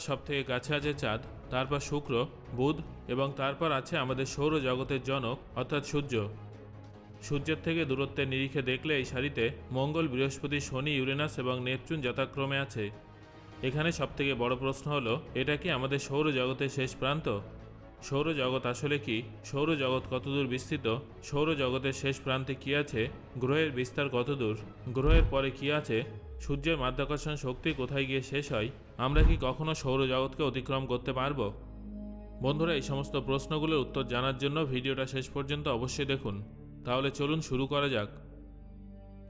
সবথেকে কাছে আছে চাঁদ, তারপর শুক্র, বুধ এবং তারপর আছে আমাদের সৌরজগতের জনক অর্থাৎ সূর্য। সূর্যের থেকে দূরত্বের নিরিখে দেখলে এই সারিতে মঙ্গল, বৃহস্পতি, শনি, ইউরেনাস এবং নেপচুন যথাক্রমে আছে। এখানে সবথেকে বড় প্রশ্ন হলো, এটা কি আমাদের সৌরজগতের শেষ প্রান্ত? সৌরজগৎ আসলে কি? সৌরজগৎ কতদূর বিস্তৃত? সৌরজগতের শেষ প্রান্তে কি আছে? গ্রহের বিস্তার কতদূর? গ্রহের পরে কি আছে? সূর্যের মাধ্যাকর্ষণ শক্তি কোথায় গিয়ে শেষ হয়? আমরা কি কখনো সৌরজগৎকে অতিক্রম করতে পারব? বন্ধুরা, এই সমস্ত প্রশ্নগুলোর উত্তর জানার জন্য ভিডিওটা শেষ পর্যন্ত অবশ্যই দেখুন। তাহলে চলুন শুরু করা যাক।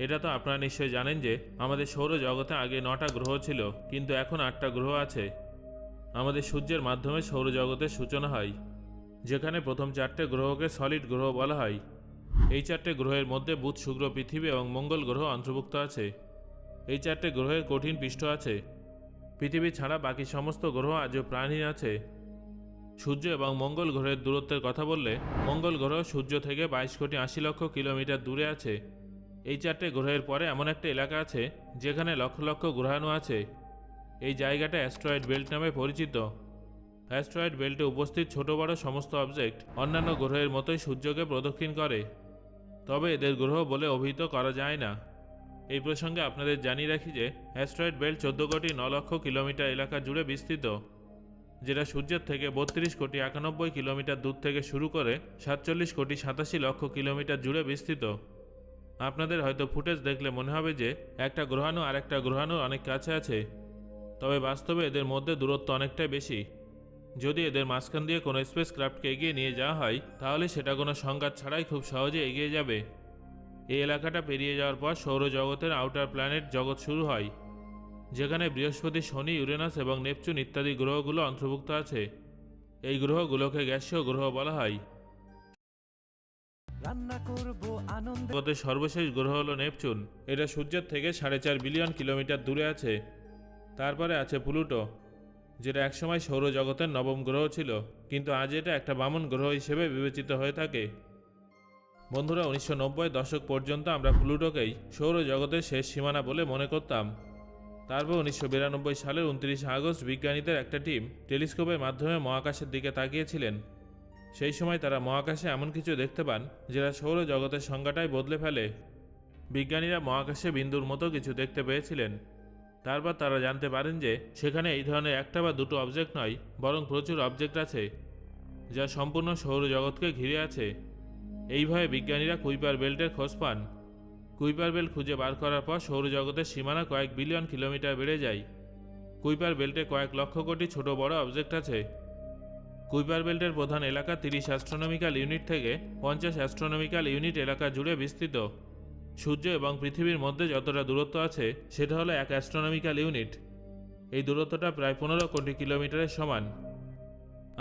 এটা তো আপনারা নিশ্চয়ই জানেন যে আমাদের সৌরজগতে আগে 9টা গ্রহ ছিল, কিন্তু এখন 8টা গ্রহ আছে। আমাদের সূর্যের মাধ্যমে সৌরজগতের সূচনা হয়, যেখানে প্রথম 4টে গ্রহকে সলিড গ্রহ বলা হয়। এই 4টে গ্রহের মধ্যে বুধ, শুক্র, পৃথিবী এবং মঙ্গল গ্রহ অন্তর্ভুক্ত আছে। এই 4টে গ্রহের কঠিন পৃষ্ঠ আছে। পৃথিবী ছাড়া বাকি সমস্ত গ্রহ আজও প্রাণহীন আছে। সূর্য এবং মঙ্গল গ্রহের দূরত্বের কথা বললে, মঙ্গল গ্রহ সূর্য থেকে 22,80,00,000 কিলোমিটার দূরে আছে। এই 4টে গ্রহের পরে এমন একটা এলাকা আছে যেখানে লক্ষ লক্ষ গ্রহাণু আছে। এই জায়গাটা অ্যাস্ট্রয়েড বেল্ট নামে পরিচিত। অ্যাস্ট্রয়েড বেল্টে উপস্থিত ছোট বড় সমস্ত অবজেক্ট অন্যান্য গ্রহের মতোই সূর্যকে প্রদক্ষিণ করে, তবে এদের গ্রহ বলে অভিহিত করা যায় না। এই প্রসঙ্গে আপনাদের জানিয়ে রাখি যে অ্যাস্ট্রয়েড বেল্ট 14,09,00,000 কিলোমিটার এলাকা জুড়ে বিস্তৃত, যেটা সূর্যের থেকে 32,91,00,000 কিলোমিটার দূর থেকে শুরু করে 47,87,00,000 কিলোমিটার জুড়ে বিস্তৃত। আপনাদের হয়তো ফুটেজ দেখলে মনে হবে যে একটা গ্রহাণু আর একটা গ্রহাণুর অনেক কাছে আছে, তবে বাস্তবে এদের মধ্যে দূরত্ব অনেকটাই বেশি। যদি এদের মাঝখান দিয়ে কোনো স্পেস ক্রাফটকে এগিয়ে নিয়ে যাওয়া হয়, তাহলে সেটা কোনো সংঘাত ছাড়াই খুব সহজে এগিয়ে যাবে। এই এলাকাটা পেরিয়ে যাওয়ার পর সৌরজগতের আউটার প্ল্যানেট জগৎ শুরু হয়, যেখানে বৃহস্পতি, শনি, ইউরেনাস এবং নেপচুন ইত্যাদি গ্রহগুলো অন্তর্ভুক্ত আছে। এই গ্রহগুলোকে গ্যাসীয় গ্রহ বলা হয়। জগতের সর্বশেষ গ্রহ হলো নেপচুন। এটা সূর্যের থেকে 4.5 বিলিয়ন কিলোমিটার দূরে আছে। তারপরে আছে প্লুটো, যেটা একসময় সৌরজগতের 9ম গ্রহ ছিল, কিন্তু আজ এটা একটা বামন গ্রহ হিসেবে বিবেচিত হয়ে থাকে। বন্ধুরা, 1990 দশক পর্যন্ত আমরা প্লুটোকেই সৌরজগতের শেষ সীমানা বলে মনে করতাম। তারপর 1992 সালের 29 আগস্ট বিজ্ঞানীদের একটা টিম টেলিস্কোপের মাধ্যমে মহাকাশের দিকে তাকিয়েছিলেন। সেই সময় তারা মহাকাশে এমন কিছু দেখতে পান যেটা সৌরজগতের সংজ্ঞাটাই বদলে ফেলে। বিজ্ঞানীরা মহাকাশে বিন্দুর মতো কিছু দেখতে পেয়েছিলেন। তারপর তারা জানতে পারেন যে সেখানে এই ধরনের একটা বা দুটো অবজেক্ট নয়, বরং প্রচুর অবজেক্ট আছে যা সম্পূর্ণ সৌরজগৎকে ঘিরে আছে। এইভাবে বিজ্ঞানীরা কুইপার বেল্টের খোঁজ পান। কুইপার বেল্ট খুঁজে বার করার পর সৌরজগতের সীমানা কয়েক বিলিয়ন কিলোমিটার বেড়ে যায়। কুইপার বেল্টে কয়েক লক্ষ কোটি ছোট বড় অবজেক্ট আছে। কুইপার বেল্টের প্রধান এলাকা 30 অ্যাস্ট্রোনমিক্যাল ইউনিট থেকে 50 অ্যাস্ট্রোনমিক্যাল ইউনিট এলাকা জুড়ে বিস্তৃত। সূর্য এবং পৃথিবীর মধ্যে যতটা দূরত্ব আছে সেটা হলো 1 অ্যাস্ট্রোনমিক্যাল ইউনিট। এই দূরত্বটা প্রায় 15 কোটি কিলোমিটারের সমান।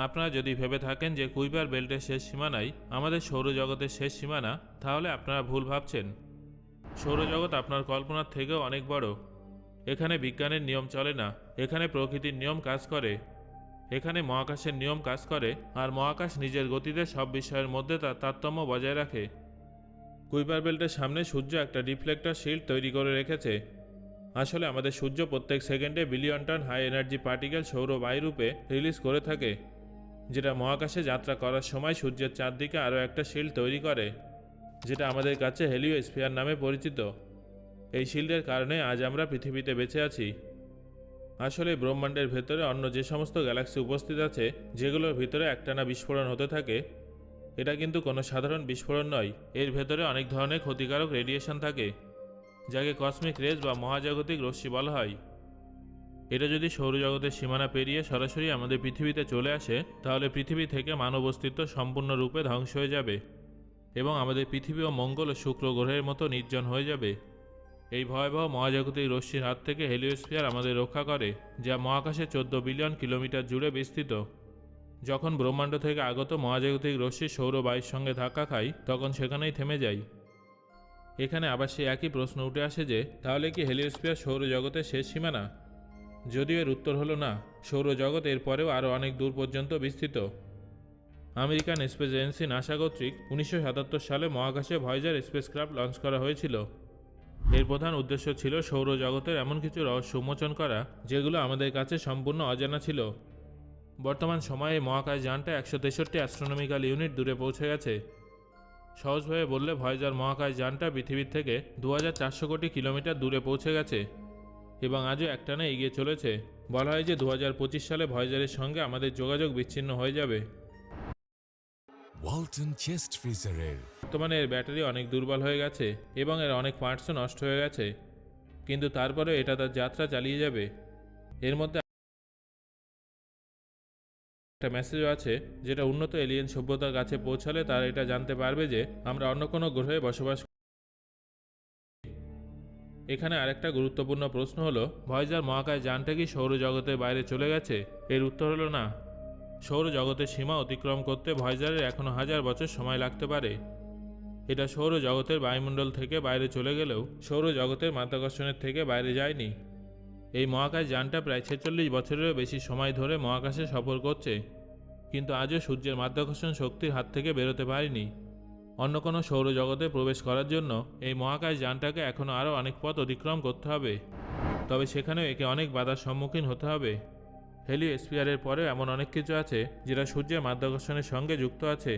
আপনারা যদি ভেবে থাকেন যে কুইপার বেল্টের শেষ সীমানাই আমাদের সৌরজগতের শেষ সীমানা, তাহলে আপনারা ভুল ভাবছেন। সৌরজগৎ আপনার কল্পনার থেকেও অনেক বড়। এখানে বিজ্ঞানের নিয়ম চলে না, এখানে প্রকৃতির নিয়ম কাজ করে। এখানে মহাকাশের নিয়ম কাজ করে, আর মহাকাশ নিজের গতিতে সব বিষয়ের মধ্যে তার তারতম্য বজায় রাখে। কুইপার বেল্টের সামনে সূর্য একটা রিফ্লেক্টর শিল্ড তৈরি করে রেখেছে। আসলে আমাদের সূর্য প্রত্যেক সেকেন্ডে billion ton high energy particle সৌর বায়ুরূপে রিলিজ করে থাকে, যেটা মহাকাশে যাত্রা করার সময় সূর্যের চারদিকে আরও একটা শিল্ড তৈরি করে, যেটা আমাদের কাছে হেলিওস্ফিয়ার নামে পরিচিত। এই শিল্ডের কারণে আজ আমরা পৃথিবীতে বেঁচে আছি। আসলে ব্রহ্মাণ্ডের ভেতরে অন্য যে সমস্ত গ্যালাক্সি উপস্থিত আছে, যেগুলোর ভিতরে একটানা বিস্ফোরণ হতে থাকে, এটা কিন্তু কোনো সাধারণ বিস্ফোরণ নয়। এর ভেতরে অনেক ধরনের ক্ষতিকারক রেডিয়েশন থাকে, যাকে কসমিক রেজ বা মহাজাগতিক রশ্মি বলা হয়। এটা যদি সৌরজগতের সীমানা পেরিয়ে সরাসরি আমাদের পৃথিবীতে চলে আসে, তাহলে পৃথিবী থেকে মানব অস্তিত্ব সম্পূর্ণরূপে ধ্বংস হয়ে যাবে এবং আমাদের পৃথিবী ও মঙ্গল ও শুক্র গ্রহের মতো নির্জন হয়ে যাবে। এই ভয়াবহ মহাজাগতিক রশ্মির হাত থেকে হেলিওস্ফিয়ার আমাদের রক্ষা করে, যা মহাকাশে 14 বিলিয়ন কিলোমিটার জুড়ে বিস্তৃত। যখন ব্রহ্মাণ্ড থেকে আগত মহাজাগতিক রশ্মি সৌর বায়ুর সঙ্গে ধাক্কা খায়, তখন সেখানেই থেমে যায়। এখানে আবার সেই একই প্রশ্ন উঠে আসে যে তাহলে কি হেলিওস্ফিয়ার সৌরজগতের শেষ সীমানা? যদিও এর উত্তর হলো না। সৌরজগৎ এর পরেও আরও অনেক দূর পর্যন্ত বিস্তৃত। আমেরিকান স্পেস এজেন্সি নাসা কর্তৃক 1977 সালে মহাকাশে ভয়েজার স্পেসক্রাফট লঞ্চ করা হয়েছিল। এর প্রধান উদ্দেশ্য ছিল সৌরজগতের এমন কিছু রহস্য উন্মোচন করা যেগুলো আমাদের কাছে সম্পূর্ণ অজানা ছিল। বর্তমান সময়ে মহাকাশ যানটা 163 অ্যাস্ট্রোনমিক্যাল ইউনিট দূরে পৌঁছে গেছে। সহজভাবে বললে ভয়েজার মহাকাশ যানটা পৃথিবীর থেকে 2400 কোটি কিলোমিটার দূরে পৌঁছে গেছে এবং আজও একটানা এগিয়ে চলেছে। বলা হয় যে 2025 সালে ভয়েজারের সঙ্গে আমাদের যোগাযোগ বিচ্ছিন্ন হয়ে যাবে। ওয়ালটন চেস্ট ফ্রিজারের বর্তমানে এর ব্যাটারি অনেক দুর্বল হয়ে গেছে এবং এর অনেক পার্টসও নষ্ট হয়ে গেছে, কিন্তু তারপরেও এটা তার যাত্রা চালিয়ে যাবে। এর মধ্যে একটা মেসেজও আছে যেটা উন্নত এলিয়েন সভ্যতার কাছে পৌঁছালে তারা এটা জানতে পারবে যে আমরা অন্য কোনো গ্রহে বসবাস করি। এখানে আরেকটা গুরুত্বপূর্ণ প্রশ্ন হলো, ভয়েজার মহাকাশ যানটা কি সৌরজগতের বাইরে চলে গেছে? এর উত্তর হলো না। সৌরজগতের সীমা অতিক্রম করতে ভয়েজারের এখনও 1000 বছর সময় লাগতে পারে। এটা সৌরজগতের বায়ুমণ্ডল থেকে বাইরে চলে গেলেও সৌরজগতের মাধ্যাকর্ষণের থেকে বাইরে যায়নি। এই মহাকাশ যানটা প্রায় 46 বছরেরও বেশি সময় ধরে মহাকাশে সফর করছে, কিন্তু আজও সূর্যের মাধ্যাকর্ষণ শক্তির হাত থেকে বেরোতে পারেনি। অন্য কোনো সৌরজগতে প্রবেশ করার জন্য এই মহাকাশ যানটাকে এখনও আরও অনেক পথ অতিক্রম করতে হবে, তবে সেখানেও একে অনেক বাধার সম্মুখীন হতে হবে। হেলিওস্ফিয়ারের পরেও এমন অনেক কিছু আছে যেটা সূর্যের মাধ্যাকর্ষণের সঙ্গে যুক্ত আছে।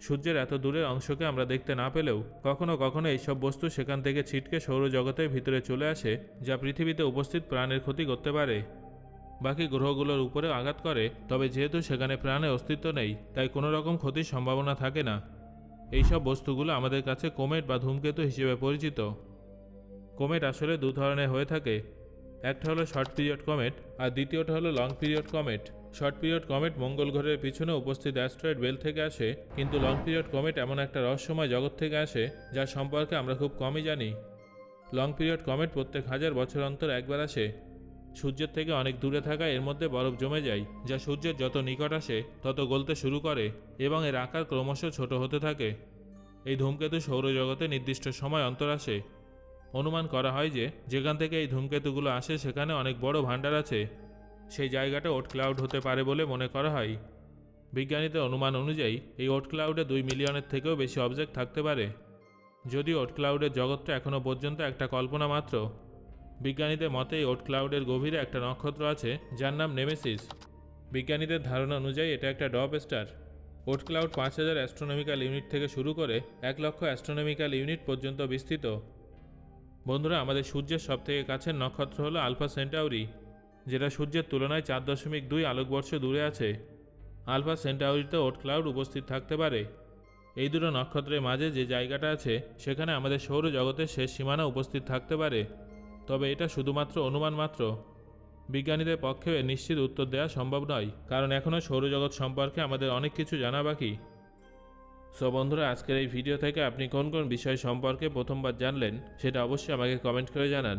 সূর্যের এত দূরের অংশকে আমরা দেখতে না পেলেও কখনো কখনো এইসব বস্তু সেখান থেকে ছিটকে সৌরজগতের ভিতরে চলে আসে, যা পৃথিবীতে উপস্থিত প্রাণের ক্ষতি করতে পারে। বাকি গ্রহগুলোর উপরে আঘাত করে, তবে যেহেতু সেখানে প্রাণের অস্তিত্ব নেই তাই কোনো রকম ক্ষতির সম্ভাবনা থাকে না। এইসব বস্তুগুলো আমাদের কাছে কোমেট বা ধূমকেতু হিসেবে পরিচিত। কোমেট আসলে দু ধরনের হয়ে থাকে, একটা হলো শর্ট পিরিয়ড কমেট আর দ্বিতীয়টা হলো long period comet. Short period comet মঙ্গল গ্রহের পিছনে উপস্থিত অ্যাস্ট্রয়েড বেল্ট থেকে আসে, কিন্তু লং পিরিয়ড কমেট এমন একটা রহস্যময় জগৎ থেকে আসে যার সম্পর্কে আমরা খুব কমই জানি। লং পিরিয়ড কমেট প্রত্যেক 1000 বছর অন্তর একবার আসে। সূর্যের থেকে অনেক দূরে থাকা এর মধ্যে বরফ জমে যায়, যা সূর্যের যত নিকট আসে তত গলতে শুরু করে এবং এর আকার ক্রমশ ছোট হতে থাকে। এই ধূমকেতু সৌরজগতে নির্দিষ্ট সময় অন্তর আসে। অনুমান করা হয় যে যেখান থেকে এই ধূমকেতুগুলো আসে সেখানে অনেক বড় ভাণ্ডার আছে। সেই জায়গাটা ওট ক্লাউড হতে পারে বলে মনে করা হয়। বিজ্ঞানীদের অনুমান অনুযায়ী এই ওট ক্লাউডে 2 মিলিয়নের থেকেও বেশি অবজেক্ট থাকতে পারে। যদিও ওট ক্লাউডের জগৎটা এখনও পর্যন্ত একটা কল্পনা মাত্র। বিজ্ঞানীদের মতে এই ওট ক্লাউডের গভীরে একটা নক্ষত্র আছে যার নাম নেমেসিস। বিজ্ঞানীদের ধারণা অনুযায়ী এটা একটা ডপ স্টার। ওট ক্লাউড 5000 অ্যাস্ট্রোনমিক্যাল ইউনিট থেকে শুরু করে 1 লক্ষ অ্যাস্ট্রোনমিক্যাল ইউনিট পর্যন্ত বিস্তৃত। বন্ধুরা, আমাদের সূর্যের সবথেকে কাছের নক্ষত্র হলো আলফা সেন্টাউরি, যেটা সূর্যের তুলনায় 4.2 আলোকবর্ষ দূরে আছে। আলফা সেন্টাউরিতে ওট ক্লাউড উপস্থিত থাকতে পারে। এই দুটো নক্ষত্রের মাঝে যে জায়গাটা আছে সেখানে আমাদের সৌরজগতের শেষ সীমানা উপস্থিত থাকতে পারে, তবে এটা শুধুমাত্র অনুমান মাত্র। বিজ্ঞানীদের পক্ষেও এর নিশ্চিত উত্তর দেওয়া সম্ভব নয়, কারণ এখনও সৌরজগৎ সম্পর্কে আমাদের অনেক কিছু জানা বাকি। সো বন্ধুরা, আজকের এই ভিডিও থেকে আপনি কোন কোন বিষয় সম্পর্কে প্রথমবার জানলেন সেটা অবশ্যই আমাকে কমেন্ট করে জানান।